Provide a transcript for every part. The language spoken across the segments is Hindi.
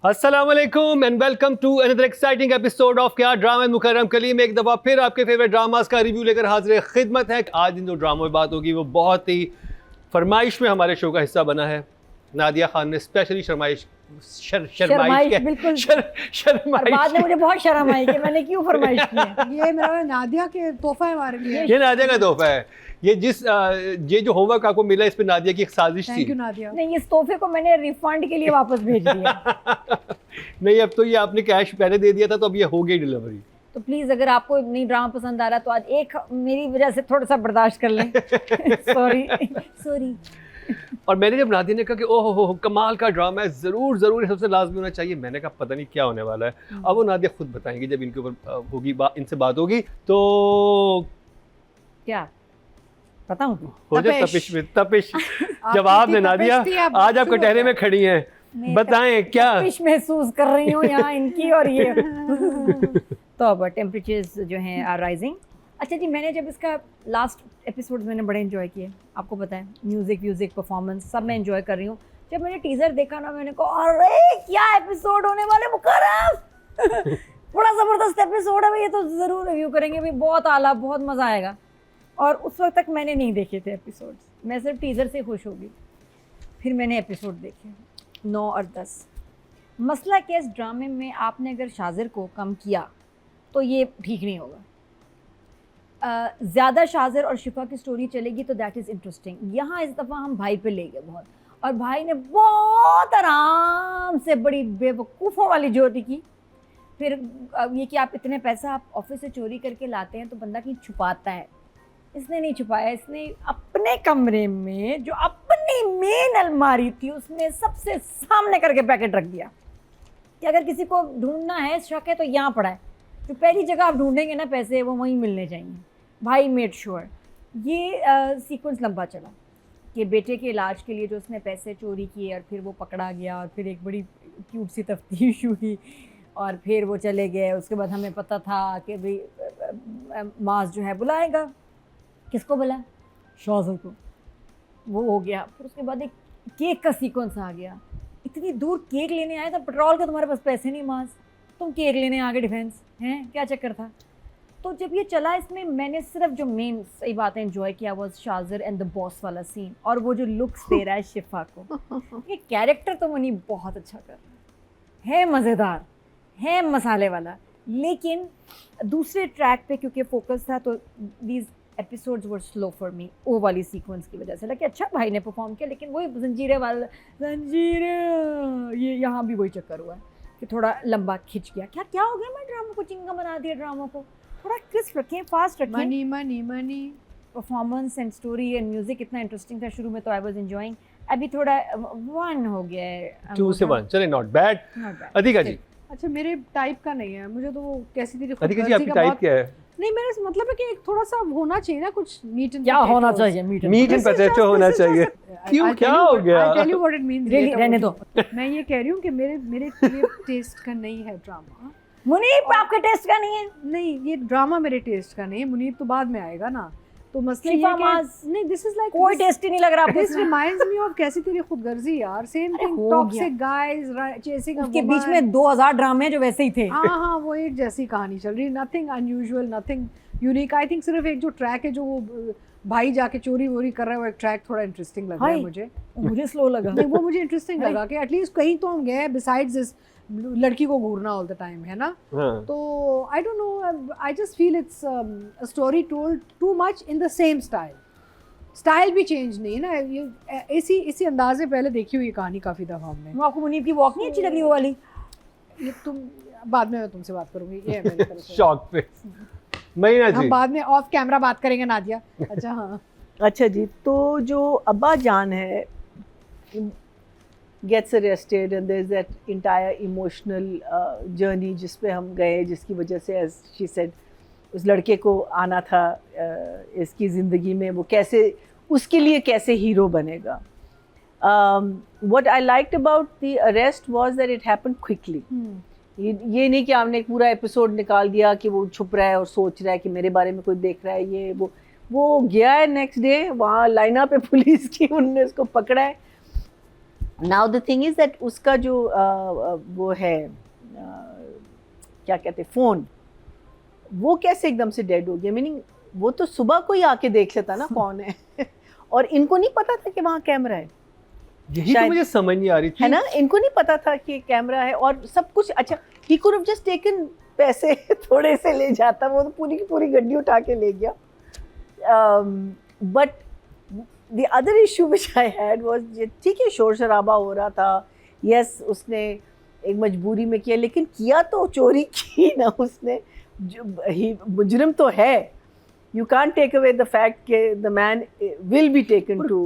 अस्सलामुअलैकुम and welcome to another exciting episode of Kya drama Mukarram Kaleem. एक दफ़ा फिर आपके फेवरेट ड्रामास का रिव्यू लेकर हाजिर खिदमत है। आज इन जो ड्रामों में बात होगी वो बहुत ही फरमाइश में हमारे शो का हिस्सा बना है। नादिया खान ने स्पेशली शरमाइश बाद में मुझे बहुत शर्म आई कि मैंने क्यों फरमाइश की है। ये मेरा नादिया के तोहफा है हमारे लिए। ये नादिया का तोहफा है। ये जो होमवर्क आपको मिला इस पे नादिया की एक साजिश थी। Thank you Nadia. नहीं, इस तोहफे को मैंने रिफंड के लिए वापस भेज दिया। नहीं, अब तो ये आपने कैश पहले दे दिया था तो अब ये हो गई डिलीवरी। तो प्लीज अगर आपको नई ड्रामा पसंद आ रहा है तो आज एक मेरी वजह से थोड़ा सा बर्दाश्त कर लें। सॉरी। और मैंने जब नादिया ने कहा कि ओह हो कमाल का ड्रामा है, ज़रूर सबसे लाजमी होना चाहिए, मैंने कहा पता नहीं क्या होने वाला है। अब वो नादिया खुद बताएंगी जब इनके ऊपर होगी इनसे बात होगी तो क्या बताऊं। हो जाए तपिश। जवाब दे नादिया, आज आप कटहरे में खड़ी हैं, बताएं क्या तपिश महसूस कर रही हूँ यहाँ इनकी। और ये तो अब टेम्परेचर्स जो हैं आर राइजिंग। अच्छा जी, मैंने जब इसका लास्ट एपिसोड मैंने बड़े एंजॉय किए, आपको पता है, म्यूजिक परफॉर्मेंस सब मैं एंजॉय कर रही हूँ। जब मैंने टीजर देखा ना, मैंने कहा अरे क्या एपिसोड होने वाले मुकर्रम। बड़ा ज़बरदस्त एपिसोड है भाई, ये तो ज़रूर रिव्यू करेंगे भाई, बहुत आला, बहुत मज़ा आएगा। और उस वक्त तक मैंने नहीं देखे थे एपिसोड्स, मैं सिर्फ टीज़र से खुश हो गई। फिर मैंने एपिसोड देखे 9 और 10। मसला क्या, इस ड्रामे में आपने अगर शाजिर को कम किया तो ये ठीक नहीं होगा। ज़्यादा शाजिर और शिफा की स्टोरी चलेगी तो दैट इज़ इंटरेस्टिंग। यहाँ इस दफ़ा हम भाई पे ले गए बहुत, और भाई ने बहुत आराम से बड़ी बेवकूफ़ों वाली ज्योति की। फिर ये कि आप इतने पैसा आप ऑफिस से चोरी करके लाते हैं तो बंदा कहीं छुपाता है। इसने नहीं छुपाया, इसने अपने कमरे में जो अपनी मेन अलमारी थी उसमें सबसे सामने करके पैकेट रख दिया कि अगर किसी को ढूंढना है, शक है, तो यहाँ पड़ा है। जो पहली जगह आप ढूंढेंगे ना पैसे, वो वहीं मिलने चाहिए। भाई मेड श्योर। ये सीक्वेंस लंबा चला कि बेटे के इलाज के लिए जो उसने पैसे चोरी किए और फिर वो पकड़ा गया, और फिर एक बड़ी क्यूट सी तफ्तीश हुई, और फिर वो चले गए। उसके बाद हमें पता था कि भाई मास जो है बुलाएगा, किसको बुला, शाज़र को, वो हो गया। फिर उसके बाद एक केक का सीक्वेंस आ गया। इतनी दूर केक लेने आए, तो पेट्रोल के तुम्हारे पास पैसे नहीं मास, तुम केक लेने आ गए, डिफेंस हैं, क्या चक्कर था। तो जब ये चला, इसमें मैंने सिर्फ जो मेन सही बातें एंजॉय किया वो शाज़र एंड द बॉस वाला सीन, और वो जो लुक्स दे रहा है शिफा को। ये कैरेक्टर तो मुनी बहुत अच्छा कर रहा है, मज़ेदार है, मसाले वाला। लेकिन दूसरे ट्रैक पे क्योंकि फोकस था तो these episodes were slow for me, वो वाली सीक्वेंस की वजह से। लगे अच्छा भाई ने परफॉर्म किया, लेकिन वही जंजीरें ये यहाँ भी वही चक्कर हुआ है कि थोड़ा लंबा खिंच गया। क्या हो गया, मैं ड्रामा को चिंगा बना दिया। ड्रामा को थोड़ा क्रिस्प रखें, फास्ट रखें। Money performance and story and music इतना इंटरेस्टिंग था शुरू में, तो आई वाज एंजॉयिंग। अभी थोड़ा 1 हो गया है, 2 से 1 चले, नॉट बैड। अधिका जी, अच्छा मेरे टाइप का नहीं है, मुझे तो वो कैसी थी अधिका जी, आपकी टाइप क्या है? नहीं, मेरा मतलब है कि एक थोड़ा सा होना चाहिए ना, कुछ मीट एंड क्या होना चाहिए, मीट एंड पोटैटो होना चाहिए। क्यों, क्या हो गया? I tell you what it means. रहने दो। मैं ये कह रही हूँ कि मेरे टेस्ट का नहीं है ड्रामा। मुनीब आपके टेस्ट का नहीं है? नहीं, ये ड्रामा मेरे टेस्ट का नहीं है। मुनीब तो बाद में आएगा ना, तो मसला ये कि नहीं, दिस इज लाइक कोई टेस्ट ही नहीं लग रहा आपको। दिस रिमाइंड्स मी ऑफ कैसी तेरी खुदगर्जी यार, same thing, toxic guys chasing a woman. उसके बीच में 2000 ड्रामे जो वैसे ही थे। हाँ, वो एक जैसी कहानी चल रही, nothing unusual, nothing unique. I think सिर्फ एक जो ट्रैक है, जो वो भाई जाके चोरी वोरी कर रहा है, वो एक ट्रैक थोड़ा इंटरेस्टिंग लग रहा है मुझे स्लो लगा। नहीं, वो मुझे इंटरेस्टिंग लगा कि एटलीस्ट कहीं तो हम गए बिसाइड्स दिस लड़की को घूरना ऑल द टाइम, है ना। तो I don't know, I just feel it's a story told too much in the same style भी चेंज नहीं है ना। ये इसी अंदाजे पहले देखी हुई कहानी काफ़ी दफ़ा हमने। आपको मुनीब की वॉक नहीं अच्छी लग रही वो वाली? ये तुम बाद में, मैं तुमसे बात करूँगी, ये है मेरी तरफ से। शॉक पे महीना जी, हम बाद में ऑफ कैमरा बात करेंगे नादिया। अच्छा हाँ। अच्छा जी, तो जो अब्बा जान है gets arrested and there's that entire emotional journey जिस पे हम गए, जिसकी वजह से as she said उस लड़के को आना था इसकी ज़िंदगी में, वो कैसे उसके लिए कैसे हीरो बनेगा। What I liked about the arrest was that it happened quickly. ये नहीं कि हमने एक पूरा एपिसोड निकाल दिया कि वो छुप रहा है और सोच रहा है कि मेरे बारे में कोई देख रहा है, ये वो गया है नेक्स्ट डे, वहाँ लाइना पे पुलिस की, उनने उसको पकड़ा है now the thing is that उसका जो वो है क्या कहते हैं फोन, वो कैसे एकदम से डेड हो गया, मीनिंग वो तो सुबह को ही आके देख लेता ना कौन है और इनको नहीं पता था कि वहाँ कैमरा है, यही तो मुझे समझ नहीं आ रही थी, है ना, इनको नहीं पता था कि कैमरा है और सब कुछ। अच्छा, he could have just taken, पैसे थोड़े से ले जाता, वो तो पूरी की पूरी गड्डी उठा के ले गया। But the other issue which I had was, ठीक है शोर शराबा हो रहा था, यस उसने एक मजबूरी में किया, लेकिन किया तो चोरी की ना उसने, मुजरिम तो है। You can't take away the fact कि the man will be taken to,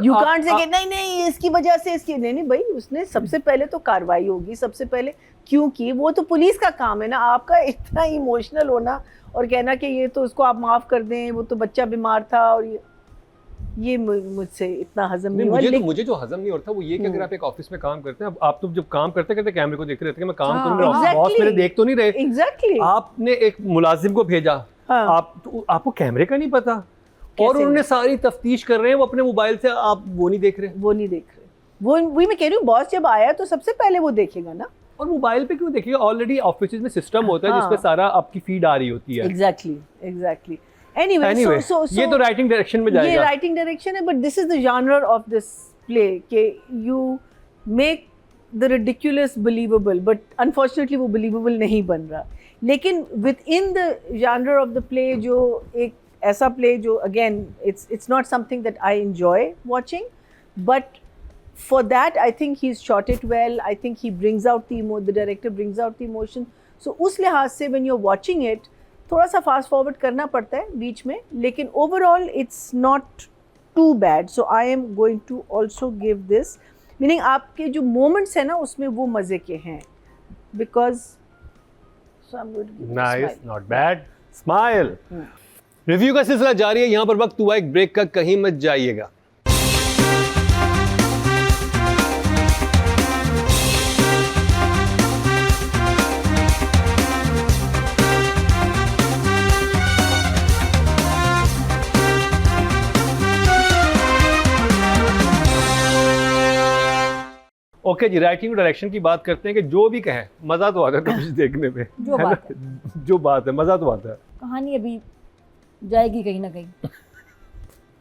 you can't say कि नहीं इसकी वजह से इसकी, नहीं भाई, उसने सबसे पहले तो कार्रवाई होगी, सबसे पहले क्योंकि वो तो पुलिस का काम है ना। आपका इतना इमोशनल होना और कहना कि ये तो उसको आप माफ़ कर दें, वो तो बच्चा बीमार था, और ये मुझसे इतना हजम नहीं हुआ। मुझे जो हजम नहीं होता वो ये कि अगर आप एक ऑफिस में काम करते हैं, आप तो जब काम करते करते कैमरे को देखते रहते हैं कि मैं काम करूँ, मेरा बॉस मेरे देख तो नहीं रहे। एग्जैक्टली, आपने एक मुलाजिम को भेजा, आपको कैमरे का नहीं पता, और उन्होंने सारी तफ्तीश कर रहे हैं, वो अपने मोबाइल से, आप वो नहीं देख रहे, वो वही मैं कह रही हूँ, बॉस जब आया तो सबसे पहले वो देखेगा ना। और मोबाइल पे क्यों देखेगा, ऑलरेडी ऑफिस में सिस्टम होता है जिसपे सारा आपकी फीड आ रही होती है। एग्जैक्टली Anyway, so ये तो राइटिंग डायरेक्शन में जाएगा, ये राइटिंग डायरेक्शन है, but this is the genre of this play कि you make the ridiculous believable, but unfortunately वो बिलीवेबल नहीं बन रहा। लेकिन within the genre of the play, जो एक ऐसा प्ले जो again it's not something that I enjoy watching, but for that I think he's shot it well. I think he brings out the director brings out the emotion. So उस लिहाज से when you're watching it, थोड़ा सा फास्ट फॉरवर्ड करना पड़ता है बीच में, लेकिन overall it's not too bad. So I am going to also give this, meaning आपके जो मोमेंट्स है ना उसमें वो मजे के हैं, because nice, not bad, smile. Review का सिलसिला जारी है, यहाँ पर वक्त हुआ एक ब्रेक का, कहीं मत जाइएगा। ओके जी, राइटिंग और डायरेक्शन की बात करते हैं कि जो भी कहें मज़ा तो आता है कुछ देखने में, जो बात है मज़ा तो आता है। कहानी अभी जाएगी कहीं ना कहीं,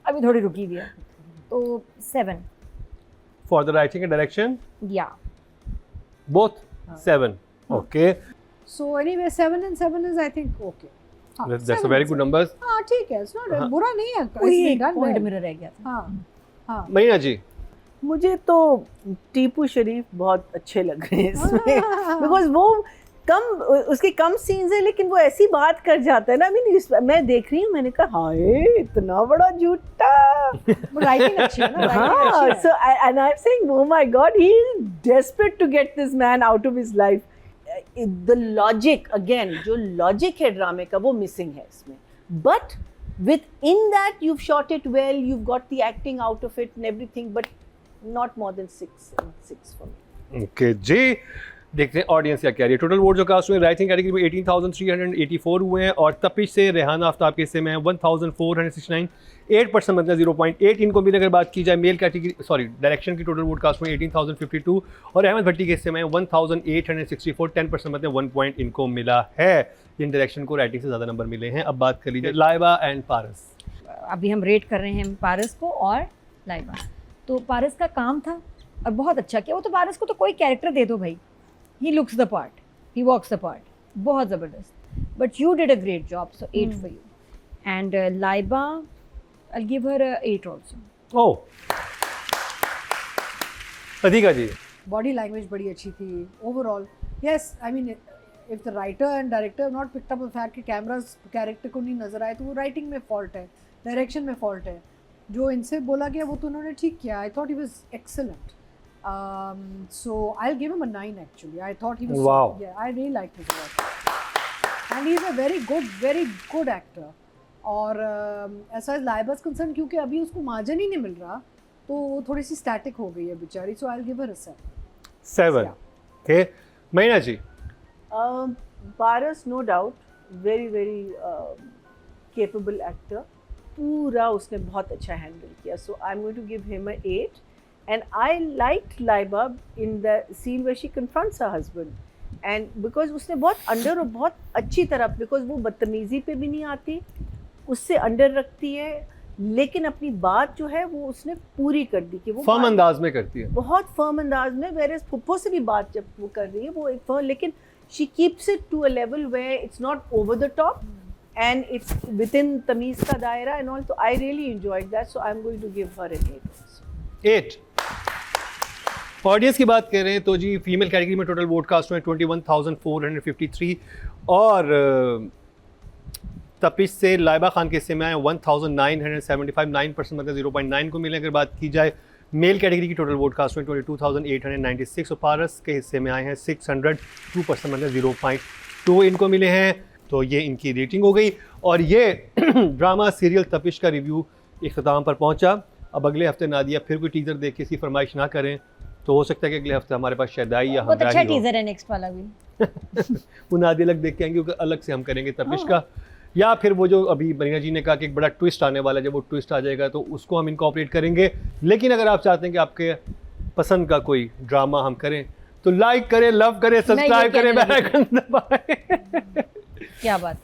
अभी थोड़ी रुकी हुई है, तो 7 for the writing and direction, या both 7। Okay, so anyway 7 and 7 is I think okay. That's a very good numbers. हाँ ठीक है, it's not बुरा नहीं है, पॉइंट मेरा रह गया था। हाँ महीना जी, मुझे तो टीपू शरीफ बहुत अच्छे लग रहे हैं इसमें, बिकॉज वो उसके कम सीन्स है, लेकिन वो ऐसी बात कर जाता है ना। मैं देख रही हूँ, मैंने कहा हाय इतना बड़ा झूठा, राइटिंग अच्छी है ना। हाँ, so and I'm saying oh my god, he is desperate to get this man out of his life. The logic again, जो logic है ड्रामे का, वो मिसिंग है इसमें, but within that you've shot it well, you've got the acting out of it and everything, but not more than 6 for me. Okay जी, देखते हैं ऑडियंस क्या कह रही है। टोटल वोट जो कास्ट हुए राइटिंग कैटेगरी में 18,384 हुए हैं, और तपिश से रेहाना आफ्ताब के हिस्से में 1,469, 8% मतलब 0.8 इनको भी। अगर बात की जाए मेल कैटेगरी, सॉरी डायरेक्शन की टोटल वोट कास्ट में 18,052, और अहमद भट्टी के हिस्से में 1,864, 10% मतलब 1 पॉइंट इनको मिला है। इन डायरेक्शन को राइटिंग से ज़्यादा नंबर मिले हैं। अब बात कर लीजिए लाइबा एंड पारस। अभी हम रेट कर रहे हैं पारस को और लाइबा। तो पारस का काम था और बहुत अच्छा किया। वो तो पारस को तो कोई कैरेक्टर दे दो भाई, he looks the part, he walks the part, बहुत ज़बरदस्त। But you did a great job, so 8 for you. And Laiba, I give her 8 also. Oh, Adhika ji, body language बड़ी अच्छी थी overall. Yes, I mean if the writer and director not picked up the fact कि कैमरास कैरेक्टर को नहीं नजर आए, तो वो राइटिंग में फॉल्ट है, डायरेक्शन में फॉल्ट है। जो इनसे बोला गया वो तो उन्होंने ठीक किया। I thought he was excellent, so I'll give him a 9 actually. I thought he was, wow, yeah, I really liked his work, and he's a very good actor. और as far as Laiba is concerned, क्योंकि अभी उसको मार्जिन ही नहीं मिल रहा, तो वो थोड़ी सी स्टैटिक हो गई है बेचारी, so I'll give her a 7. Okay, Mahina ji. Paras no doubt very capable actor, पूरा उसने बहुत अच्छा हैंडल किया, so I'm going to give him a 8. And I liked Laiba in the scene where she confronts her husband. And because उसने बहुत अंडर और बहुत अच्छी तरह, because वो बदतमीजी पे भी नहीं आती, उससे अंडर रखती है, लेकिन अपनी बात जो है वो उसने पूरी कर दी कि वो फर्म अंदाज में करती है, बहुत फर्म अंदाज में। वेयर एज फुप्पो से भी बात जब वो कर रही है वो एक फर्म, लेकिन she keeps it to a level where it's not over the top and it's within तमीज़ का दायरा and all. So I really enjoyed that, so I'm going to give her an 8. 8 audience की बात कर रहे हैं तो जी फीमेल कैटेगरी में टोटल वोट कास्ट हुए 21,453 और तपिश से लाइबा खान के हिस्से में आए 1,975, 9% मतलब 0.9 को मिले। अगर बात की जाए मेल कैटेगरी की टोटल वोट कास्ट हुए 22,896 और पारस के हिस्से में आए हैं 600, 2% मतलब 0.2 इनको मिले हैं। तो ये इनकी रेटिंग हो गई और ये ड्रामा सीरियल तपिश का रिव्यू इख्तिताम पर पहुंचा। अब अगले हफ्ते नादिया फिर कोई टीज़र देख के इसकी फरमाइश ना करें तो हो सकता है कि अगले हफ्ते हमारे पास शहदाई या बहुत अच्छा हमदाही हो। टीजर है नेक्स्ट वाला भी। वो नादिया अलग देख के आएंगे क्योंकि अलग से हम करेंगे तपिश का, या फिर वो जो अभी मरीना जी ने कहा कि एक बड़ा ट्विस्ट आने वाला है, जब वो ट्विस्ट आ जाएगा तो उसको हम इनकॉर्पोरेट करेंगे। लेकिन अगर आप चाहते हैं कि आपके पसंद का कोई ड्रामा हम करें तो लाइक करें, लव करें, सब्सक्राइब करें, बेल आइकन दबाएं। क्या बात।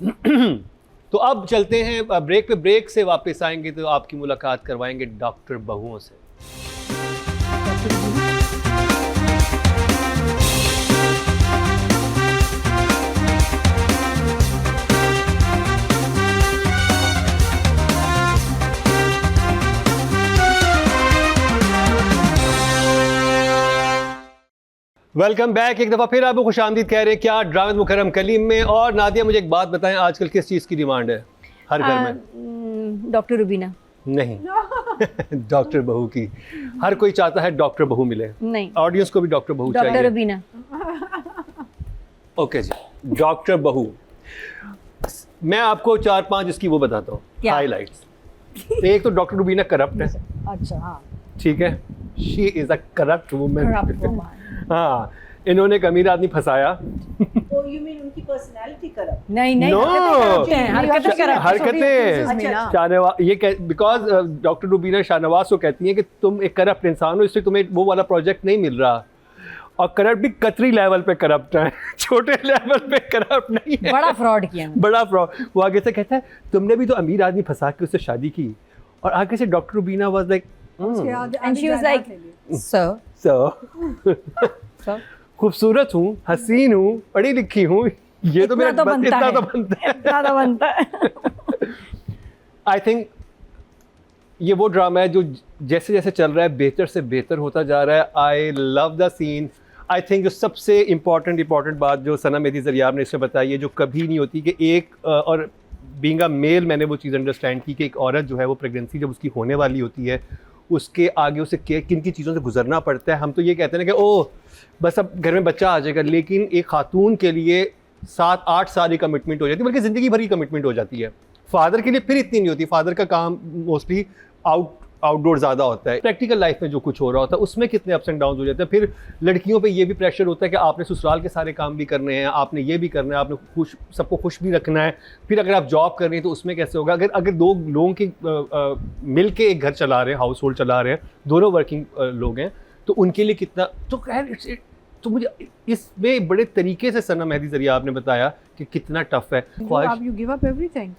तो अब चलते हैं ब्रेक पे। ब्रेक से वापस आएंगे तो आपकी मुलाकात करवाएंगे डॉक्टर बहुओं से। Welcome back. एक दफ़ा फिर आपको खुशामदीद कह रहे हैं क्या ड्रामा मुकर्रम कलीम में। और नादिया मुझे एक बात बताएं, आजकल किस चीज़ की डिमांड है हर घर में? डॉक्टर रुबीना नहीं डॉक्टर बहू की। हर कोई चाहता है डॉक्टर बहू मिले, नहीं, ऑडियंस को भी डॉक्टर बहू डॉक्टर चाहिए। रुबीना। ओके जी, डॉक्टर बहू। मैं आपको 4-5 इसकी वो बताता हूँ हाईलाइट्स। एक तो डॉक्टर रुबीना करप्ट है, अच्छा हाँ, ठीक है, she is a corrupt woman. Corrupt woman। हाँ, इन्होंने एक अमीर आदमी फंसाया। Oh, you mean उनकी पर्सनालिटी करप्ट? नहीं नहीं, No। हरकतें करप्ट हैं। हरकतें शाहनवाज ये बिकॉज डॉक्टर रुबीना शाहनवाज को कहती हैं कि तुम एक करप्ट इंसान हो, इसलिए तुम्हें वो वाला प्रोजेक्ट नहीं मिल रहा। और करप्ट भी कतरी लेवल पे करप्ट है, छोटे लेवल पे करप्ट नहीं है, बड़ा फ्रॉड किया। बड़ा फ्रॉड। वो आगे से कहता है तुमने भी तो अमीर आदमी फंसा के उससे शादी की। और आगे से doctor Rubina was like And she was like, sir खूबसूरत हूँ, हसीन हूँ, पढ़ी लिखी हूँ, ये तो मेरा इतना तो बनता है। इतना तो बनता है। आई थिंक ये वो ड्रामा है जो जैसे जैसे चल रहा है बेहतर से बेहतर होता जा रहा है। I love the scene. I think जो सबसे इम्पॉर्टेंट बात जो सना मेहदी ज़रियाब ने इससे बताई है, जो कभी नहीं होती कि एक और बीइंग अ मेल मैंने वो चीज़ अंडरस्टैंड की कि एक औरत जो है वो प्रेगनेंसी जब उसकी होने वाली होती है उसके आगे उसे किन की चीज़ों से गुजरना पड़ता है। हम तो ये कहते हैं ना कि ओह बस अब घर में बच्चा आ जाएगा, लेकिन एक खातून के लिए 7-8 साल की कमिटमेंट हो जाती है, बल्कि ज़िंदगी भर की कमिटमेंट हो जाती है। फादर के लिए फिर इतनी नहीं होती, फादर का काम मोस्टली आउटडोर ज़्यादा होता है। प्रैक्टिकल लाइफ में जो कुछ हो रहा होता है उसमें कितने अप्स एंड डाउन हो जाते हैं। फिर लड़कियों पे ये भी प्रेशर होता है कि आपने ससुराल के सारे काम भी करने हैं, आपने ये भी करना है, आपने सबको खुश भी रखना है। फिर अगर आप जॉब कर रहे हैं तो उसमें कैसे होगा? अगर दो लोगों की मिल के एक घर चला रहे हैं, हाउस होल्ड चला रहे हैं, दोनों वर्किंग लोग हैं, तो उनके लिए कितना तो खैर तो मुझे इसमें बड़े तरीके से सना मेहदी ज़रिया आपने बताया कि कितना टफ है। आप you give up everything.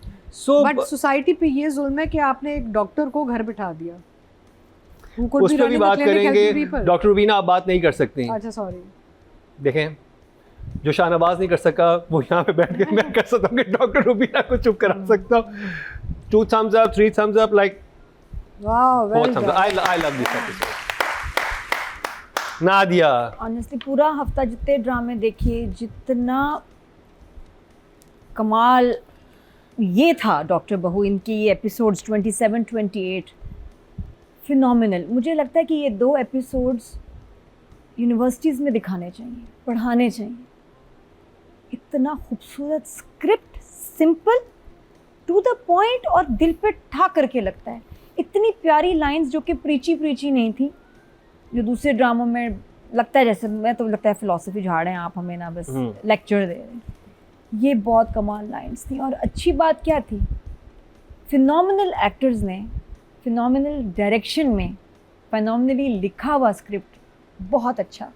But society पे ये जुल्म है कि आपने एक डॉक्टर को घर बिठा दिया। उस पर भी बात करेंगे। डॉक्टर रुबीना आप बात नहीं कर सकती। अच्छा सॉरी। देखें जो शाहनवाज नहीं कर सका वो यहाँ पे बैठ के मैं कर सकता हूँ कि डॉक्टर रुबीना को चुप करा सकता हूँ। 2 thumbs up, 3 thumbs up, like wow, well done. I love this episode। Nadia honestly पूरा हफ्ता जितने ड्रामे देखे, जितना कमाल ये था डॉक्टर बहू, इनकी एपिसोड्स 27-28 फिनोमिनल। मुझे लगता है कि ये 2 एपिसोड्स यूनिवर्सिटीज़ में दिखाने चाहिए, पढ़ाने चाहिए। इतना खूबसूरत script, simple to the point और दिल पे ठा करके लगता है। इतनी प्यारी लाइंस जो कि प्रीची नहीं थी, जो दूसरे ड्रामों में लगता है जैसे मैं तो लगता है फिलॉसफी झाड़ हैं आप, हमें ना बस लेक्चर दे रहे हैं। ये बहुत कमाल लाइंस थी। और अच्छी बात क्या थी, फिनोमिनल एक्टर्स ने फिनोमिनल डायरेक्शन में phenomenally लिखा हुआ स्क्रिप्ट, बहुत अच्छा,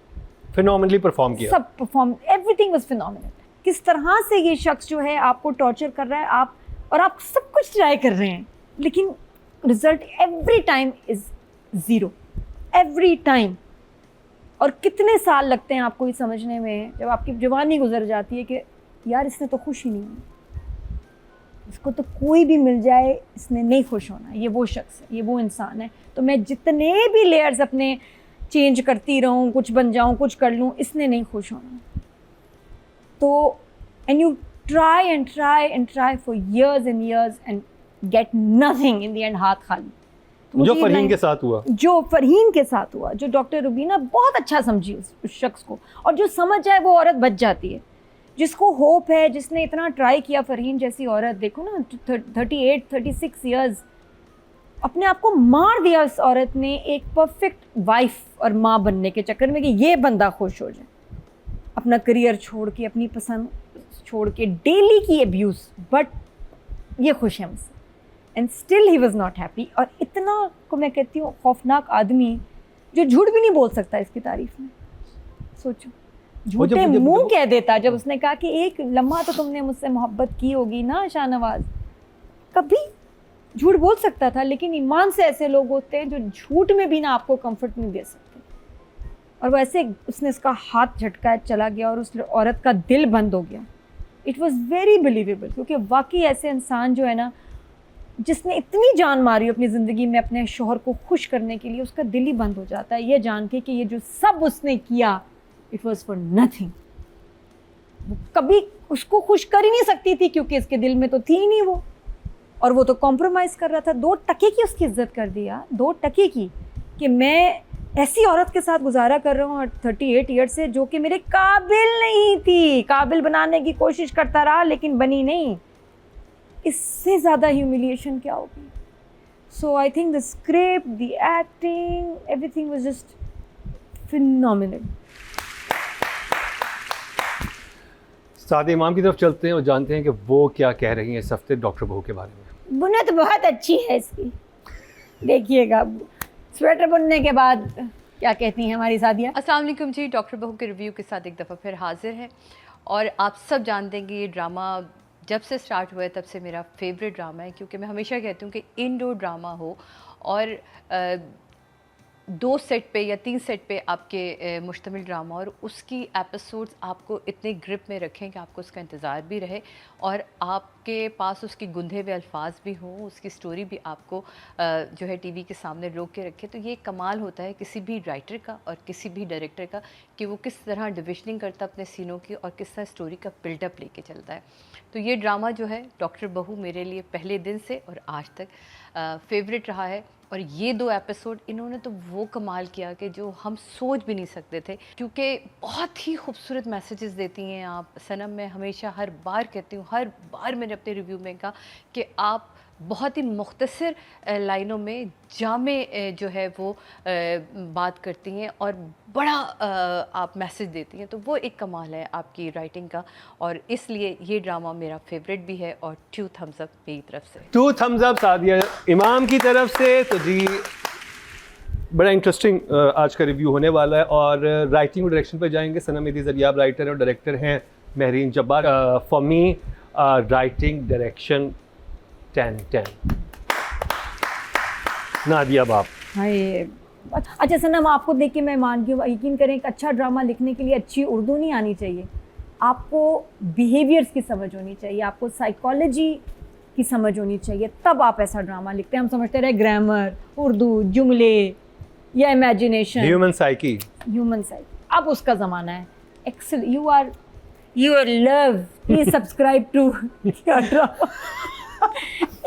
फिनोमिनली परफॉर्म किया। सब परफॉर्म, एवरीथिंग वाज फिनोमिनल। किस तरह से ये शख्स जो है आपको टॉर्चर कर रहा है, आप सब कुछ ट्राई कर रहे हैं, लेकिन result every time is zero, every time. और कितने साल लगते हैं आपको ये समझने में, जब आपकी जवानी गुजर जाती है कि यार इसने तो खुश ही नहीं होना, इसको तो कोई भी मिल जाए इसने नहीं खुश होना, ये वो शख्स है, ये वो इंसान है, तो मैं जितने भी लेयर्स अपने चेंज करती रहूँ, कुछ बन जाऊँ, कुछ कर लूँ, इसने नहीं खुश होना। तो and you try and try and try for years and years and get nothing in the end, हाथ खाली। तो जो फरहीन के साथ हुआ, जो फरहीन के साथ हुआ, जो डॉक्टर रुबीना बहुत अच्छा समझी उस शख्स को, और जो समझ जाए वो औरत बच जाती है, जिसको होप है, जिसने इतना ट्राई किया। फरहीन जैसी औरत देखो ना, 38-36 ईयर्स अपने आप को मार दिया उस औरत ने एक परफेक्ट वाइफ और माँ बनने के चक्कर में कि ये बंदा खुश हो जाए, अपना करियर छोड़ के, अपनी पसंद छोड़ के, डेली की अब्यूज़, बट ये खुश है मुझसे, and still he was not happy. और इतना को मैं कहती हूँ खौफनाक आदमी जो झूठ भी नहीं बोल सकता इसकी तारीफ में। सोचो, झूठे मुंह कह देता जब उसने कहा कि एक लम्हा तो तुमने मुझसे मोहब्बत की होगी ना शाहनवाज, कभी झूठ बोल सकता था। लेकिन ईमान से ऐसे लोग होते हैं जो झूठ में भी ना आपको कंफर्ट नहीं दे सकते। और वैसे उसने इसका हाथ झटकाया, चला गया और उस औरत का दिल बंद हो गया। इट वॉज़ वेरी बिलीवेबल, क्योंकि वाकई ऐसे इंसान जो है ना, जिसने इतनी जान मारी अपनी ज़िंदगी में अपने शोहर को खुश करने के लिए, उसका दिल ही बंद हो जाता है ये जान के कि ये जो सब उसने किया, इट वॉज़ फॉर नथिंग। वो कभी उसको खुश कर ही नहीं सकती थी, क्योंकि इसके दिल में तो थी ही नहीं वो, और वो तो कॉम्प्रोमाइज़ कर रहा था। 2 टके की उसकी इज्जत कर दिया, 2 टके की, कि मैं ऐसी औरत के साथ गुजारा कर रहा हूँ 38 ईयर से, जो कि मेरे काबिल नहीं थी, काबिल बनाने की कोशिश करता रहा लेकिन बनी नहीं। इससे ज़्यादा ह्यूमिलिएशन क्या होगी? So I think the script, the acting, everything was just phenomenal. Sadia Imam की तरफ चलते हैं और जानते हैं कि वो क्या कह रही हैं इस हफ्ते डॉक्टर बहू के बारे में। बुने तो बहुत अच्छी है इसकी, देखिएगा स्वेटर बुनने के बाद क्या कहती हैं हमारी सादिया। अस्सलाम वालेकुम जी, डॉक्टर बहू के रिव्यू के साथ एक दफ़ा फिर हाजिर है। और आप सब जानते हैं कि ये ड्रामा जब से स्टार्ट हुआ है तब से मेरा फेवरेट ड्रामा है, क्योंकि मैं हमेशा कहती हूँ कि इंडोर ड्रामा हो और 2 सेट पे या 3 सेट पे आपके मुश्तमिल ड्रामा, और उसकी एपिसोड्स आपको इतने ग्रिप में रखें कि आपको उसका इंतज़ार भी रहे और आपके पास उसकी गुंधे हुए अल्फाज भी हों, उसकी स्टोरी भी आपको जो है टीवी के सामने रोक के रखे। तो ये कमाल होता है किसी भी राइटर का और किसी भी डायरेक्टर का कि वो किस तरह डिविजनिंग करता है अपने सीनों की और किस तरह स्टोरी का बिल्डअप लेके चलता है। तो ये ड्रामा जो है डॉक्टर बहू मेरे लिए पहले दिन से और आज तक फेवरेट रहा है। और ये 2 एपिसोड इन्होंने तो वो कमाल किया कि जो हम सोच भी नहीं सकते थे, क्योंकि बहुत ही खूबसूरत मैसेजेस देती हैं आप। सनम, मैं हमेशा हर बार कहती हूँ, हर बार मैंने अपने रिव्यू में कहा कि आप बहुत ही मुख्तसर लाइनों में जामे जो है वो बात करती हैं और बड़ा आप मैसेज देती हैं। तो वो एक कमाल है आपकी राइटिंग का, और इसलिए ये ड्रामा मेरा फेवरेट भी है। और 2 thumbs up मेरी तरफ से। 2 thumbs up सादिया इमाम की तरफ से। तो जी बड़ा इंटरेस्टिंग आज का रिव्यू होने वाला है। और राइटिंग और डायरेक्शन पे जाएंगे। सनम मेहदी ज़रियाब राइटर और डायरेक्टर हैं, Mehreen Jabbar. For me writing direction 10-10। Nadia बाप। हाय, अच्छा सनम, आपको देख के मैं मान गई, यकीन करें एक अच्छा ड्रामा लिखने के लिए अच्छी उर्दू नहीं आनी चाहिए, आपको बिहेवियर्स की समझ होनी चाहिए, आपको साइकोलॉजी की समझ होनी चाहिए, तब आप ऐसा ड्रामा लिखते हैं। हम समझते रहे ग्रामर, उर्दू, जुमले या इमेजिनेशन, ह्यूमन साइकी। अब उसका ज़माना है। Excel, you are love. Please subscribe to Kya drama.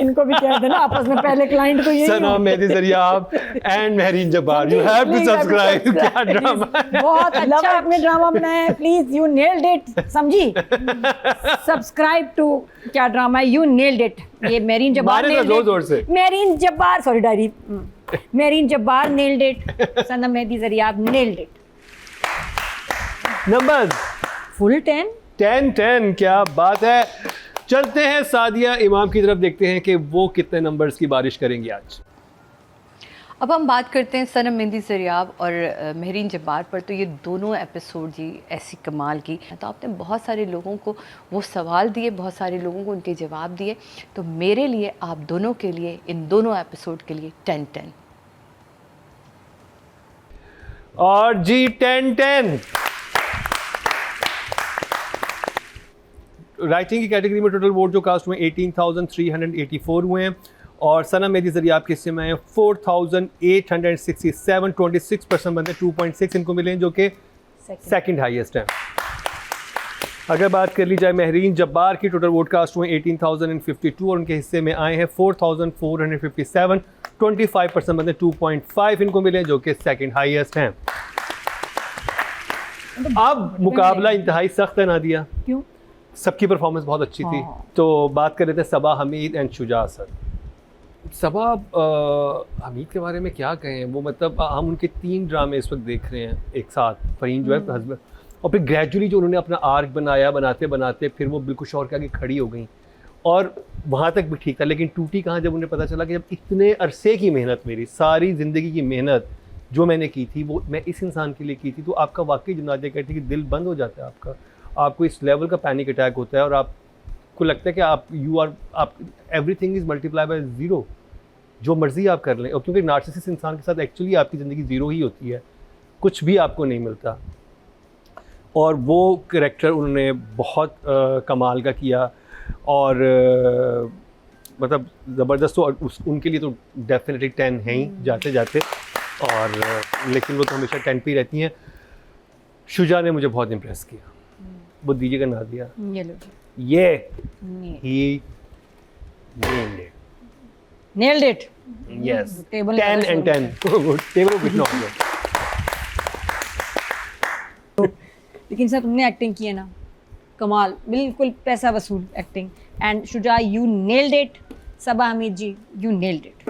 इनको भी कह देना आपस में, पहले क्लाइंट को ये Sanam Mehdi Zaryab and Mahreen Jabbar, you have to subscribe Kya Drama. बहुत अच्छा आपने ड्रामा बनाया है, प्लीज, यू नेल्ड इट, समझी। Subscribe to Kya Drama, you nailed it. ये Mahreen Jabbar Mahreen Jabbar, sorry diary, Mahreen Jabbar nailed it, Sanam Mehdi Zaryab nailed it. Number full 10। क्या बात है। चलते हैं सादिया इमाम की तरफ, देखते हैं कि वो कितने नंबर्स की बारिश करेंगी आज। अब हम बात करते हैं सनम मेहंदी ज़रियाब और महरीन जब्बार पर। तो ये दोनों एपिसोड जी ऐसी कमाल की, तो आपने बहुत सारे लोगों को वो सवाल दिए, बहुत सारे लोगों को उनके जवाब दिए। तो मेरे लिए, आप दोनों के लिए, इन दोनों एपिसोड के लिए 10-10। और जी 10-10। राइटिंग की कैटेगरी में टोटल वोट जो कास्ट हुए 18,384 हुए हैं और सनम मेहंदी ज़रियाब के हिस्से में आए 4,867, 26% बनते 2.6 इनको मिले हैं, जो कि सेकंड हाईएस्ट है। अगर बात कर ली जाए महरीन जब्बार की, टोटल वोट कास्ट हुए 18,052 और उनके हिस्से में आए हैं 4,457, 25% बनते 2.5 इनको मिले हैं, जो कि सेकंड हाईएस्ट हैं। अब मुकाबला इंतहाई सख्त है नादिया, क्यों? सबकी परफॉर्मेंस बहुत अच्छी थी। तो बात कर रहे थे सबा हमीद एंड शुजा असद। सबा हमीद के बारे में क्या कहें, वो मतलब हम उनके 3 ड्रामे इस वक्त देख रहे हैं एक साथ, फ़हीम जो है हस्बैंड, और फिर ग्रेजुअली जो उन्होंने अपना आर्क बनाया, बनाते बनाते फिर वो बिल्कुल शौहर के आगे खड़ी हो गई और वहाँ तक भी ठीक था, लेकिन टूटी कहाँ जब उन्हें पता चला कि जब इतने अरसे की मेहनत, मेरी सारी ज़िंदगी की मेहनत जो मैंने की थी वो मैं इस इंसान के लिए की थी, तो आपका वाकई जो नादिया कहती है कि दिल बंद हो जाता है आपको इस लेवल का पैनिक अटैक होता है और आपको लगता है कि आप everything is multiply by zero, जो मर्ज़ी आप कर लें। और क्योंकि नार्सिसिस्ट इंसान के साथ एक्चुअली आपकी ज़िंदगी ज़ीरो ही होती है, कुछ भी आपको नहीं मिलता। और वो करैक्टर उन्होंने बहुत कमाल का किया और मतलब ज़बरदस्त। तो उनके लिए तो डेफिनेटली 10 हैं ही जाते जाते, और लेकिन वो तो हमेशा 10 पे ही रहती हैं। शुजा ने मुझे बहुत इम्प्रेस किया, वो दीजिएगा ना दिया, ये ही nailed it. Yes, table 10 and 10 table को पिटना होगा। लेकिन सर तुमने एक्टिंग की है ना, कमाल, बिल्कुल पैसा वसूल acting. And Shuja, you nailed it. Saba Hameed ji, you nailed it.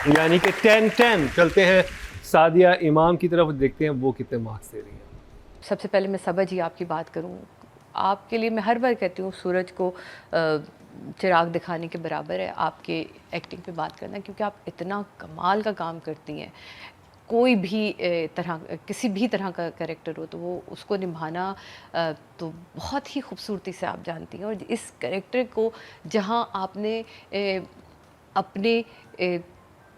यानी कि 10-10। चलते हैं सादिया इमाम की तरफ, देखते हैं वो कितने मार्क्स दे रही हैं। सबसे पहले मैं सबा जी आपकी बात करूं, आपके लिए मैं हर बार कहती हूँ सूरज को चिराग दिखाने के बराबर है आपके एक्टिंग पे बात करना, क्योंकि आप इतना कमाल का काम करती हैं। कोई भी किसी भी तरह का कैरेक्टर हो तो वो उसको निभाना तो बहुत ही खूबसूरती से आप जानती हैं। और इस कैरेक्टर को जहाँ आपने अपने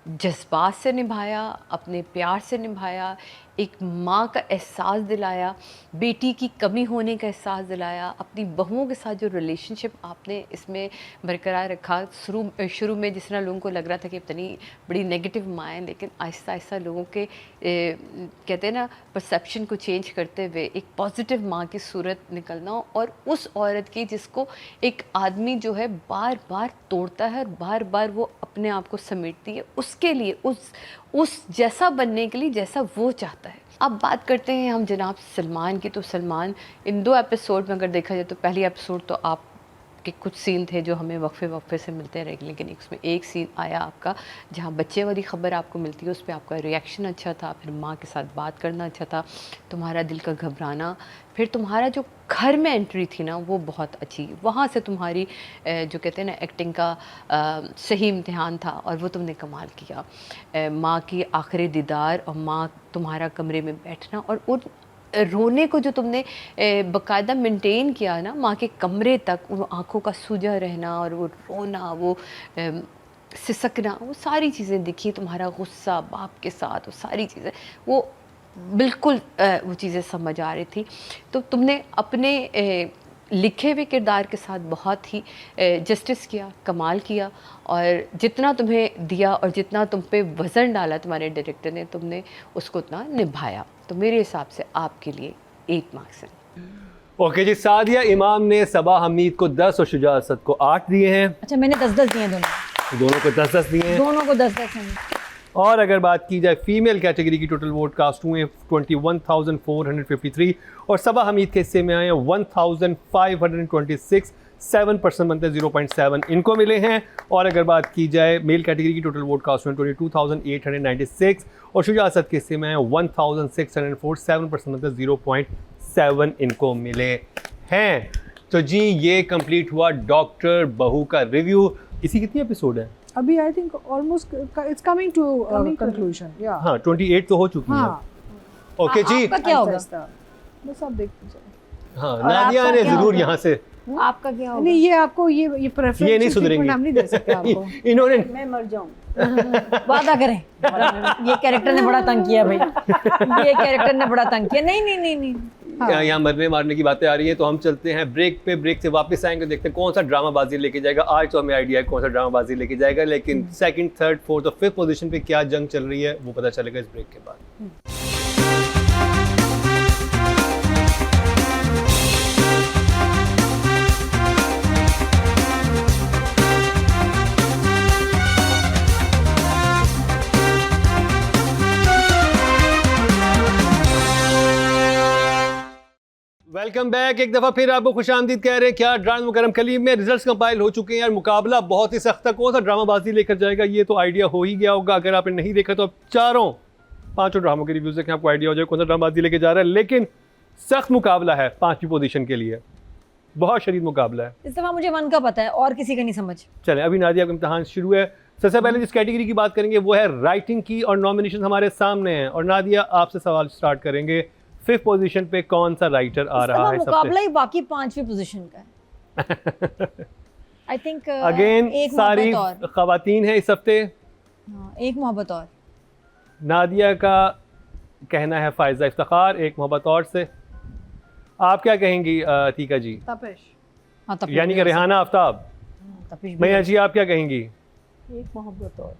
जज्बात से निभाया, अपने प्यार से निभाया, एक माँ का एहसास दिलाया, बेटी की कमी होने का एहसास दिलाया, अपनी बहुओं के साथ जो रिलेशनशिप आपने इसमें बरकरार रखा। शुरू में जिस तरह लोगों को लग रहा था कि इतनी बड़ी नेगेटिव माँ है, लेकिन आहिस्ता आहिस्ता लोगों के कहते हैं ना परसेप्शन को चेंज करते हुए एक पॉजिटिव माँ की सूरत निकलना, और उस औरत की जिसको एक आदमी जो है बार बार तोड़ता है और बार बार वो अपने आप को समेटती है उसके लिए, उस जैसा बनने के लिए जैसा वो चाहता है। अब बात करते हैं हम जनाब सलमान की। तो सलमान इन 2 एपिसोड में अगर देखा जाए तो पहली एपिसोड तो आपके कुछ सीन थे जो हमें वक्फे से मिलते रहे, लेकिन इसमें एक सीन आया आपका जहाँ बच्चे वाली ख़बर आपको मिलती है, उस पर आपका रिएक्शन अच्छा था, फिर माँ के साथ बात करना अच्छा था, तुम्हारा दिल का घबराना, फिर तुम्हारा जो घर में एंट्री थी ना वो बहुत अच्छी। वहाँ से तुम्हारी जो कहते हैं ना एक्टिंग का सही इम्तिहान था और वो तुमने कमाल किया। माँ की आखिरी दीदार और माँ तुम्हारा कमरे में बैठना और उन रोने को जो तुमने बाकायदा मेंटेन किया ना, माँ के कमरे तक वो आँखों का सूजा रहना और वो रोना, वो सिसकना, वो सारी चीज़ें दिखी। तुम्हारा गुस्सा बाप के साथ, वो सारी चीज़ें वो बिल्कुल वो चीज़ें समझ आ रही थी। तो तुमने अपने लिखे हुए किरदार के साथ बहुत ही जस्टिस किया, कमाल किया, और जितना तुम्हें दिया और जितना तुम पे वज़न डाला तुम्हारे डायरेक्टर ने, तुमने उसको उतना निभाया। तो मेरे हिसाब से आपके लिए 8 मार्क्स हैं। ओके जी, सादिया इमाम ने सबा हमीद को 10 और शुजा असद को 8 दिए हैं। अच्छा, मैंने 10-10 दिए दोनों को 10-10 दिए हैं। दोनों को 10-10 हैं। और अगर बात की जाए फीमेल कैटेगरी की, टोटल वोट कास्ट हुए 21,453 और सबा हमीद के हिस्से में आए 1,526, 7% बनते 0.7 इनको मिले हैं। और अगर बात की जाए मेल कैटेगरी की, टोटल वोट कास्ट हुए 22,896 और शुजा असद के हिस्से में आए 1,604, 7% बनते 0.7 इनको मिले हैं। तो जी ये कंप्लीट हुआ डॉक्टर बहू का रिव्यू। इसी कितनी एपिसोड है? अभी I think almost it's coming to conclusion या हाँ 28 तो हो चुकी है। हाँ ओके जी। आपका क्या होगा? बस आप देखते जाओ। हाँ और नादिया आपका ने क्या जरूर होगा? यहाँ से आपका क्या होगा? नहीं, ये आपको ये प्रेफरेंस ये नहीं सुधरेंगी। हम नहीं दे सकते आपको। इन्होंने मैं मर जाऊँ। वादा करें। ये कैरेक्टर ने बड़ा तंग किया भाई, ये कैरेक्टर ने बड़ा तंग किया। नहीं नहीं नहीं नहीं, यहाँ मरने मारने की बातें आ रही हैं, तो हम चलते हैं ब्रेक पे। ब्रेक से वापस आएंगे, देखते हैं कौन सा ड्रामाबाजी लेके जाएगा। आज तो हमें आइडिया है कौन सा ड्रामाबाजी लेके जाएगा, लेकिन सेकंड, थर्ड, फोर्थ और फिफ्थ पोजीशन पे क्या जंग चल रही है वो पता चलेगा इस ब्रेक के बाद। Welcome back. एक दफ़ा फिर आपको खुशामदीद कह रहे हैं क्या ड्रामा मुकरम कलीम में रिजल्ट्स कंपाइल हो चुके हैं यार। मुकाबला बहुत ही सख्त है, कौन सा ड्रामाबाजी लेकर जाएगा ये तो आइडिया हो ही गया होगा। अगर आपने नहीं देखा तो आप पांचों ड्रामों के रिव्यूज़ देखें, आपको आइडिया हो जाए कौन सा ड्रामाबाजी लेके जा रहा है। लेकिन सख्त मुकाबला है 5वीं पोजीशन के लिए, बहुत शदीद मुकाबला है। इस दफा मुझे वन का पता है और किसी का नहीं समझ। चलें अभी नादिया का इम्तहान शुरू है। सबसे पहले जिस कैटेगरी की बात करेंगे वो है राइटिंग की, और नॉमिनेशन हमारे सामने हैं। और नादिया आपसे सवाल स्टार्ट करेंगे, 5th पोजीशन पे कौन सा राइटर आ रहा है? मुकाबला ही बाकी 5वीं पोजीशन का है। आई थिंक अगेन सारी खवातीन है इस हफ्ते। एक मोहब्बत और। नादिया का कहना है फायजा इफ्तिखार, एक मोहब्बत और से। आप क्या कहेंगी अतीका जी? तपिश। हाँ, तपिश यानी कि रेहाना आफ्ताब। तपिश भी मैया जी आप क्या कहेंगी? एक मोहब्बत और।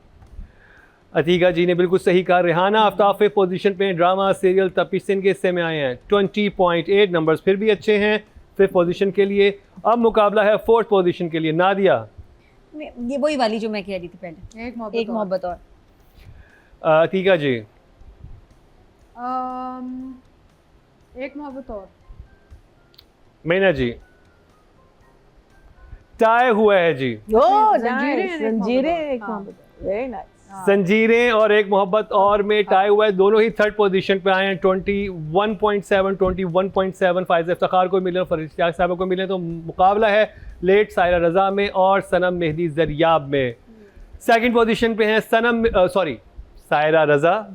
अतीका जी ने बिल्कुल सही कहा, रेहाना आफ्ताब 5th पोजीशन पे। ड्रामा सीरियल तपिश सिंह के हिस्से में आए हैं 20.8 नंबर्स, फिर भी अच्छे हैं 5th पोजीशन के लिए। अब मुकाबला है 4th पोजीशन के लिए। नादिया? ये वही वाली जो मैं कह रही थी पहले, एक मोहब्बत और। अतीका जी? एक मोहब्बत और। मैना जी? टाई हुआ है जी। ओह जंजीरें जंजीरें एक एक मोहब्बत। Very nice. संजीरें और एक मोहब्बत और में टाई हुआ है, दोनों ही 3rd पोजीशन पे आए हैं 21.7 21.7 फायज़ इफ्तिखार को मिले, फरीद इश्तियाक साहब को मिले। तो मुकाबला है लेट सायरा रज़ा में और सनम मेहदी ज़रियाब में। 2nd पोजीशन पे हैं सायरा रज़ा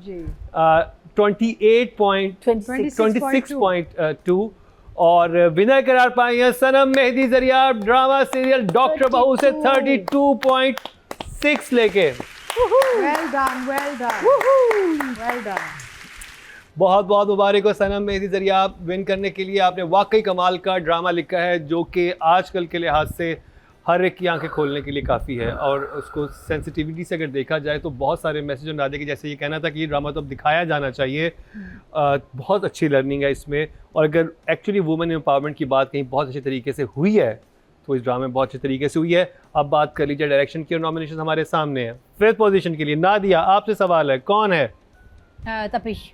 26.2 और विनर करार पाई हैं सनम Mehdi Zaryab drama serial doctor बहू से 32.6 लेके। Well done, well done, well done. बहुत बहुत मुबारक हो सनम मेहदी ज़रियाब, विन करने के लिए आपने वाकई कमाल का ड्रामा लिखा है, जो कि आजकल के लिहाज से हर एक की आंखें खोलने के लिए काफ़ी है। और उसको सेंसिटिविटी से अगर देखा जाए तो बहुत सारे मैसेज नादे के जैसे ये कहना था कि ये ड्रामा तो अब दिखाया जाना चाहिए। बहुत अच्छी लर्निंग है इसमें, और अगर एक्चुअली वुमेन एम्पावरमेंट की बात कहीं बहुत अच्छे तरीके से हुई है तो इस ड्रामे में बहुत अच्छे तरीके से हुई है। अब बात कर लीजिए डायरेक्शन की, और नॉमिनेशन हमारे सामने है 5th पोजीशन के लिए। नादिया आपसे सवाल है, कौन है? तपिश।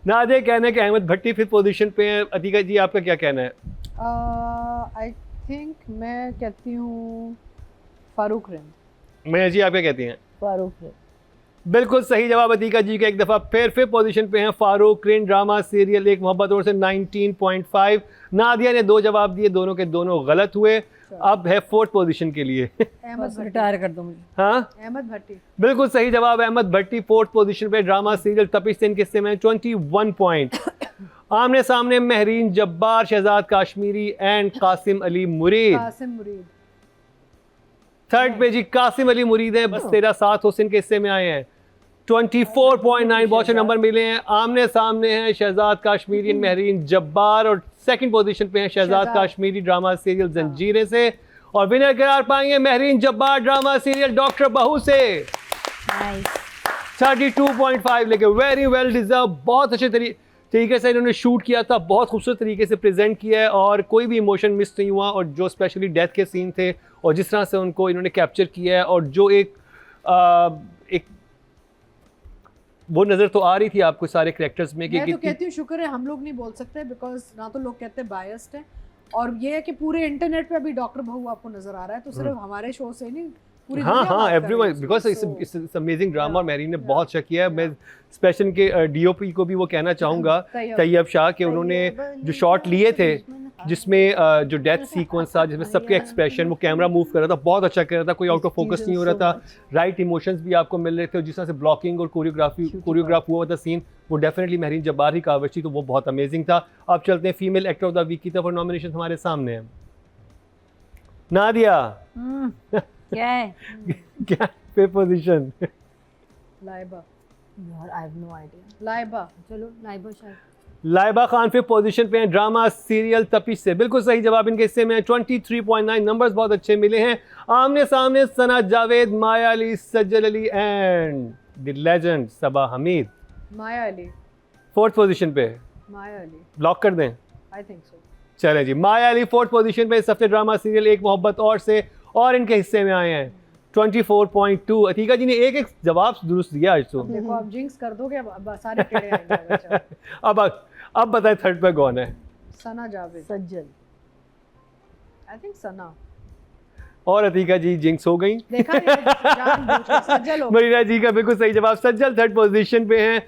नादिया कहना है कि अहमद भट्टी 5th पोजीशन पे है। अतीका जी आपका क्या कहना है? आई थिंक मैं कहती हूँ फारूक रिम। मैया जी आप क्या कहती हैं? फारूक है। बिल्कुल सही जवाब अतीका जी का। एक दफ़ा फिर 5th पोजीशन पे हैं फारूक रिन ड्रामा सीरियल एक मोहब्बत और से 19.5। नादिया ने 2 जवाब दिए, दोनों के दोनों गलत हुए। अब है 4th पोजीशन के लिए। अहमद रिटायर कर दो मुझे। हाँ अहमद भट्टी। बिल्कुल सही जवाब, अहमद भट्टी 4th पोजीशन पे ड्रामा सीरियल तपिश सिंह के हिस्से में 21 पॉइंट। आमने सामने महरीन जब्बार, शहजाद काश्मीरी एंड कासिम अली मुरीद। कासिम मुरीद 3rd पे जी कासिम अली मुरीद है, बस तेरा साथ हुसैन के हिस्से में आए हैं 24.9, बहुत से नंबर मिले हैं। आमने सामने हैं शहजाद काश्मीरी महरीन जब्बार, और 2nd पोजीशन पे हैं शहजाद काश्मीरी ड्रामा सीरियल जंजीरें से। और विनर करार पाएंगे Mehreen Jabbar drama serial doctor बहू से 32.5 लेके। वेरी वेल डिजर्व, बहुत अच्छे तरीके से इन्होंने शूट किया था, बहुत खूबसूरत तरीके से प्रेजेंट किया है, और कोई भी इमोशन मिस नहीं हुआ। और जो स्पेशली डेथ के सीन थे और जिस तरह से उनको इन्होंने कैप्चर किया है, और जो एक वो नज़र तो आ रही थी आपको सारे कैरेक्टर्स में कि मैं तो कहती हूँ शुक्र है हम लोग नहीं बोल सकते, बिकॉज ना तो लोग कहते हैं बायस्ड है, और ये है कि पूरे इंटरनेट पे अभी डॉक्टर बहू आपको नजर आ रहा है, तो सिर्फ हमारे शो से नहीं पूरी हाँ दुनिया हाँ बात कर रही एवरीवन है बिकॉज उसकी। इट्स अमेजिंग ड्रामा और मेहरीन ने बहुत अच्छा किया है। मैं स्पेशल के डीओपी को भी वो कहना चाहूँगा तैयब शाह के उन्होंने जो शॉट लिए थे जिसमें जो डेथ सीक्वेंस था जिसमें सबके एक्सप्रेशन वो कैमरा मूव कर रहा था बहुत अच्छा कर रहा था, कोई आउट ऑफ फोकस नहीं हो रहा था, राइट इमोशंस भी आपको मिल रहे थे और जिस तरह से ब्लॉकिंग और कोरियोग्राफ हुआ था सीन वो डेफिनेटली मेहरीन जब्बार ही कावश थी, तो वो बहुत अमेजिंग था। अब चलते हैं female actor of the week की तरफ और नॉमिनेशन हमारे सामने है। नादिया क्या है क्या फिफ्थ पोजीशन? लाइबा यार I have no idea. Laiba चलो लाइबा शायद। लाइबा खान फिफ्थ पोजीशन पे हैं ड्रामा सीरियल तपिश से। बिल्कुल सही जवाब इनके हिस्से में 23.9 नंबर्स बहुत अच्छे मिले हैं। आमने सामने Sana Javed, Maya Ali, Sajal Ali and the legend Saba Hamid. Maya Ali. Fourth position पे माया अली लॉक कर दें? I think so. चले जी, माया अली फोर्थ पोजीशन पे इस हफ्ते ड्रामा सीरियल एक मोहब्बत और से और इनके हिस्से में आए हैं 24.2। अतीका जी ने एक एक जवाब दुरुस्त दिया आज तो। देखो आप जिंक्स कर दोगे अब सारे टेढ़े आएंगे। अच्छा अब बताएं थर्ड पे कौन है? सना जावेद। सज्जल। आई थिंक सना। और अतीका जी जिंक्स हो गई। देखा नहीं, जानबूझ के सज्जल हो गया। मरीना जी का बिल्कुल सही जवाब, सज्जल थर्ड पोजीशन पे हैं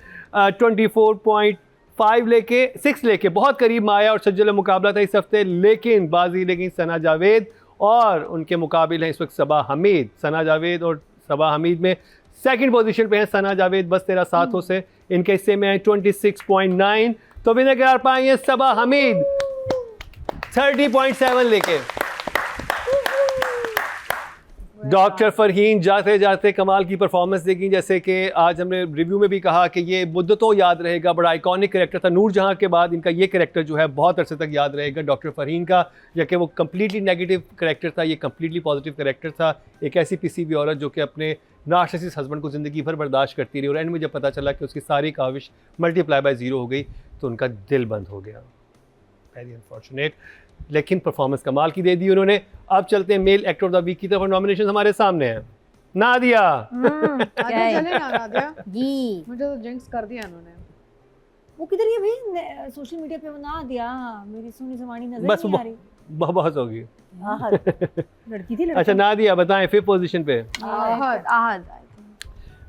24.5 लेके 6 लेके बहुत करीब माया और सज्जल का मुकाबला था इस हफ्ते, लेकिन बाजी लेकिन सना जावेद और उनके मुकाबिल हैं इस वक्त सबा हमीद। सना जावेद और सबा हमीद में सेकंड पोजीशन पे हैं सना जावेद बस 13 साथों से, इनके हिस्से में है 26.9। तो विनर करार पाए हैं सबा हमीद 30.7 लेके। डॉक्टर फरहीन जाते जाते कमाल की परफॉर्मेंस देगी, जैसे कि आज हमने रिव्यू में भी कहा कि ये मुद्दतों याद रहेगा, बड़ा आइकॉनिक कैरेक्टर था। नूरजहां के बाद इनका ये कैरेक्टर जो है बहुत अरसे तक याद रहेगा डॉक्टर फरहीन का, या कि वो कम्प्लीटली नेगेटिव कैरेक्टर था, ये कम्प्लीटली पॉजिटिव कैरेक्टर था। एक ऐसी पीसीबी औरत जो कि अपने नार्सिसिस्ट हस्बैंड को ज़िंदगी भर बर्दाश्त करती रही और एंड में जब पता चला कि उसकी सारी काविश मल्टीप्लाई बाय 0 हो गई तो उनका दिल बंद हो गया। वेरी अनफॉर्चुनेट, लेकिन परफॉर्मेंस कमाल की दे दी उन्होंने। अब चलते हैं male actor of the week की तरफ और नॉमिनेशन हमारे सामने हैं। नादिया। आगे चले ना नादिया जी। मुझे तो जिंक्स कर दिया उन्होंने। वो किधर है भाई? सोशल मीडिया पे बना दिया। मेरी सोनी जमानी नजर बस नहीं आ रही। बहुत होगी। लड़की थी लड़का। अच्छा नादिया बताएं फिफ्थ पोजीशन पे। आहद। आहद।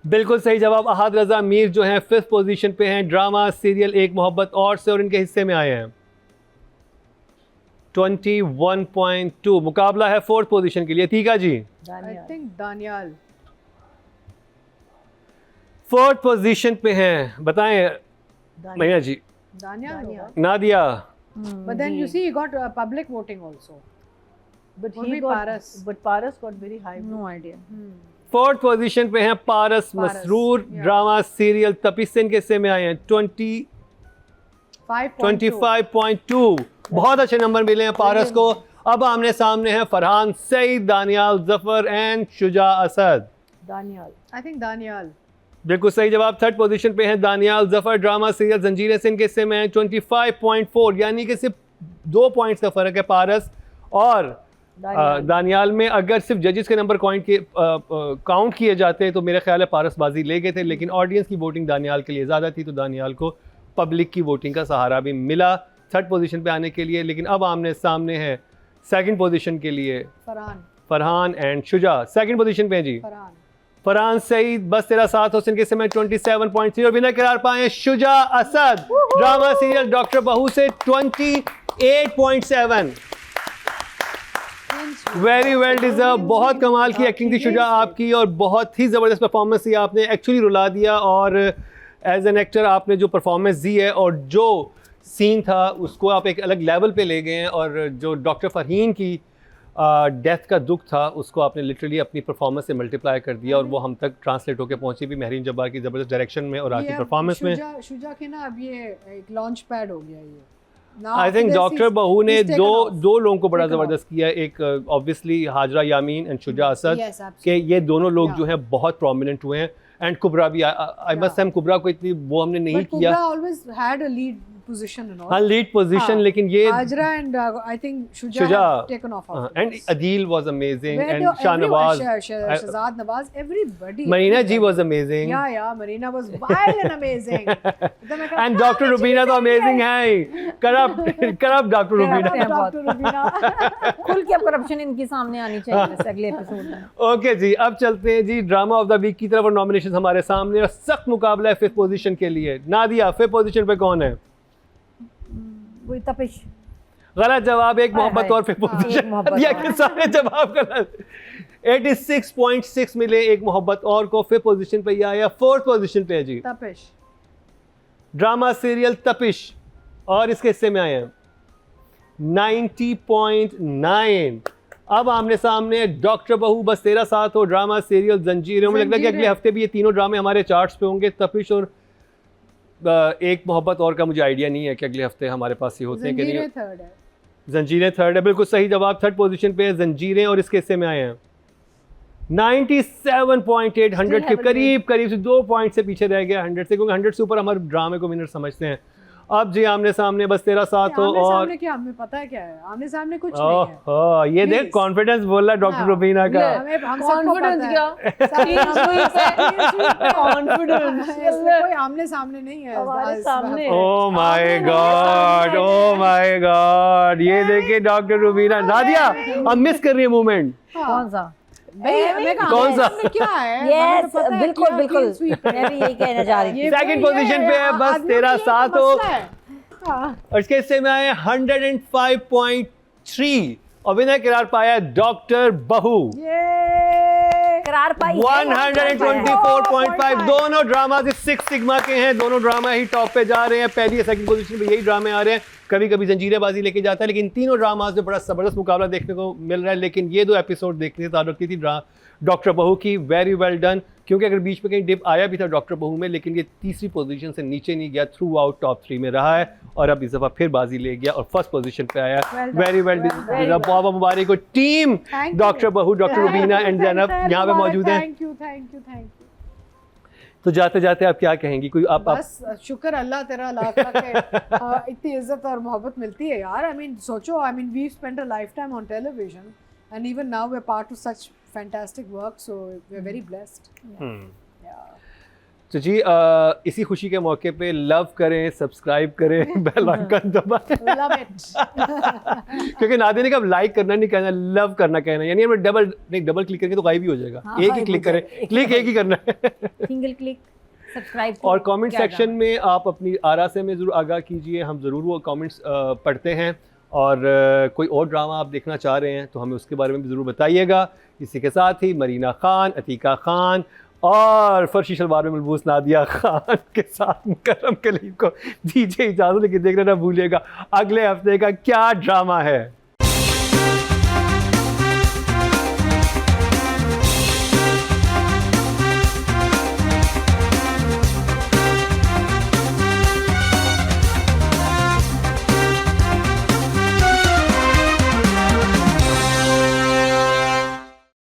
बिल्कुल सही जवाब, अहाद रजा मीर जो हैं फिफ्थ पोजीशन पे हैं ड्रामा सीरियल एक मोहब्बत और से, और इनके हिस्से में आए हैं 21.2। मुकाबला है फोर्थ पोजीशन के लिए। Atiqa ji. I think Daniyal. Fourth position पे हैं, बताएं मैया जी। दानियाल होगा। Nadia. But then you see he got public voting also. But Or he maybe got, Paras. but Paras got very high. No idea. Fourth position पे हैं Paras Masroor yeah. Drama serial Tapish से इनके हिस्से में आए हैं 25.2। बहुत अच्छे नंबर मिले हैं पारस को। अब आमने सामने हैं Farhan Saeed, Danyal Zafar and Shuja Asad. Daniel. I think Danyal. बिल्कुल सही जवाब, थर्ड पोजीशन पे हैं दानियाल जफर ड्रामा सीरियल जंजीरें से इनके हिस्से में हैं 25.4, यानी कि सिर्फ 2 पॉइंट्स का फर्क है पारस और दानियाल में। अगर सिर्फ जजेस के नंबर काउंट किए जाते तो मेरे ख्याल है पारस बाजी ले गए थे, लेकिन ऑडियंस की वोटिंग दानियाल के लिए ज़्यादा थी तो दानियाल को पब्लिक की वोटिंग का सहारा भी मिला थर्ड पोजीशन पे आने के लिए। लेकिन अब आमने सामने है सेकंड पोजीशन के लिए Farhan and Shuja. Second position पे हैं जी फरहान सईद, बस तेरा साथ हो इनके समय 27.3 और विनर करार पाए Shuja Asad drama serial doctor बहू से 28.7। वेरी वेल डिजर्व, बहुत कमाल की एक्टिंग थी शुजा आपकी और बहुत ही ज़बरदस्त परफॉर्मेंस थी, आपने एक्चुअली रुला दिया और एज एन एक्टर आपने जो परफॉर्मेंस दी है और जो सीन था उसको आप एक अलग लेवल पे ले गए हैं और जो डॉक्टर फरहीन की डेथ का दुख था उसको आपने लिटरली अपनी परफॉर्मेंस से मल्टीप्लाई कर दिया और वो हम तक ट्रांसलेट होकर पहुंची भी मेहरीन जब्बार की ज़बरदस्त डायरेक्शन में और आपकी परफॉर्मेंस में। शुजा के ना अब ये एक लॉन्च पैड हो गया ये। आई थिंक डॉक्टर बहू ने दो लोगों को बड़ा ज़बरदस्त किया, एक ऑब्वियसली हाजरा यामीन एंड शुजा असद के ये दोनों लोग जो हैं बहुत प्रोमिनेंट हुए हैं एंड कुबरा भी। आई मस्ट सेम कुबरा को इतनी वो हमने नहीं किया। Kubra always had a lead position and all. हाँ लीड पोजीशन, हाँ, लेकिन ये Hajra and I think Shuja Shuja, have taken off. and Adil was amazing, Where and they- Shahnawaz, Shahzad Nawaz, everybody. Marina ji was amazing. Yeah, Marina was wild and amazing. तो मैं कहा, And Dr. Rubina तो amazing है, corrupt Dr. Rubina. Dr. Rubina. खुल के अब करप्शन इनके सामने आनी चाहिए वैसे अगले एपिसोड में। ओके जी, अब चलते हैं जी ड्रामा ऑफ द वीक की तरफ, और नॉमिनेशन हमारे सामने और सख्त मुकाबला है फिफ्थ पोजीशन के लिए। नादिया, फिफ्थ पोजीशन पे कौन है? वही तपिश। गलत जवाब, एक मोहब्बत हाय। और फिफ्थ हाँ, पोजीशन। एक मोहब्बत नादिया और। के सारे जवाब गलत। 86.6 मिले एक मोहब्बत और को, फिफ्थ पोजीशन पे ये आया। फोर्थ पोजीशन पे है जी तपिश। ड्रामा सीरियल तपिश, और इसके हिस्से में आए हैं 90.9। अब आमने सामने डॉक्टर बहू, बस तेरा साथ हो, ड्रामा सीरियल जंजीरें। मुझे लगता है कि अगले हफ्ते भी ये तीनों ड्रामे हमारे चार्ट्स पे होंगे। तपिश और एक मोहब्बत और का मुझे आइडिया नहीं है कि अगले हफ्ते हमारे पास ये होते हैं कि नहीं। जंजीरें थर्ड है। जंजीरें थर्ड है, बिल्कुल सही जवाब। थर्ड पोजीशन पे है जंजीरें, और इसके हिस्से में आए हैं 97.8। 100 के करीब करीब से 2 पॉइंट से पीछे रह गया 100 से, क्योंकि 100 से ऊपर हमारे ड्रामे को विनर समझते हैं। अब जी आमने सामने बस तेरा साथ हो, आमने और सामने क्या, हमें पता है क्या है, आमने सामने कुछ नहीं है। ओह ये देख Please. कॉन्फिडेंस बोल रहा है डॉक्टर हाँ, रुबीना का। हमें हम सबको पता है। कॉन्फिडेंस इसमें कोई आमने सामने नहीं है। हमारे सामने। Oh my God, oh my God, ये देखिए डॉक्टर रुबीना। नादिया अब मिस कर रही है मूवमेंट। कौन सा? कौन सा? क्या है? यस हमें तो पता है बिल्कुल क्या बिल्कुल, clean sweep है। मैं भी यही कहना चाह रही थी। ये Second कोई position है, पे है, बस आदमी तेरा ये तो साथ हो। मसला है। हाँ। और इसके हिस्से में आए 105.3, और विनर करार पाया डॉक्टर बहू। करार पाई 124.5। दोनों ड्रामा सिक्स सिग्मा के हैं, दोनों ड्रामा ही टॉप पे जा रहे हैं। पहली या सेकंड पोजीशन पे यही ड्रामे आ रहे हैं। कभी कभी जंजीरेबाजी लेके जाता है, लेकिन तीनों ड्रामास में बड़ा जबरदस्त मुकाबला देखने को मिल रहा है। लेकिन ये 2 एपिसोड देखने से ताल्लुक थी डॉक्टर बहू की। वेरी वेल डन, क्योंकि अगर बीच में कहीं डिप आया भी था डॉक्टर बहू में, लेकिन ये तीसरी पोजीशन से नीचे नहीं गया, थ्रू आउट टॉप 3 में रहा है, और अब इस दफ़ा फिर बाजी ले गया और फर्स्ट पोजीशन पे आया। वेरी वेल, बहुत मुबारक हो टीम डॉक्टर बहू, डॉक्टर रुबीना एंड जैनब यहाँ पे मौजूद हैं। Thank you. तो जाते जाते आप क्या कहेंगी? कोई आप बस शुक्र अल्लाह तेरा लाख लाख है, इतनी इज्जत और मोहब्बत मिलती है यार। आई मीन सोचो, I mean we spent a lifetime on television and even now we are part of such fantastic work, so we are very blessed. तो जी इसी खुशी के मौके पे लव करें, सब्सक्राइब करें, बेल आइकन दबाएं। Love it. क्योंकि नादिया ने कहा लाइक करना नहीं कहना, लव करना कहना, यानी हमें डबल क्लिक करके तो गायब ही हो जाएगा। हाँ, एक ही गायब क्लिक हो करें, जाएगा। क्लिक एक ही करना है। सिंगल क्लिक सब्सक्राइब और कमेंट सेक्शन में आप अपनी आरा से में ज़रूर आगाह कीजिए, हम ज़रूर वो कमेंट्स पढ़ते हैं। और कोई और ड्रामा आप देखना चाह रहे हैं तो हमें उसके बारे में भी ज़रूर बताइएगा। इसी के साथ ही मरीना खान, अतीका खान और फर्शी शलवार में मलबूस नादिया खान के साथ मुकर्रम कलीम को दीजिए इजाज़त, लेकिन देखना ना भूलिएगा अगले हफ्ते का क्या ड्रामा है।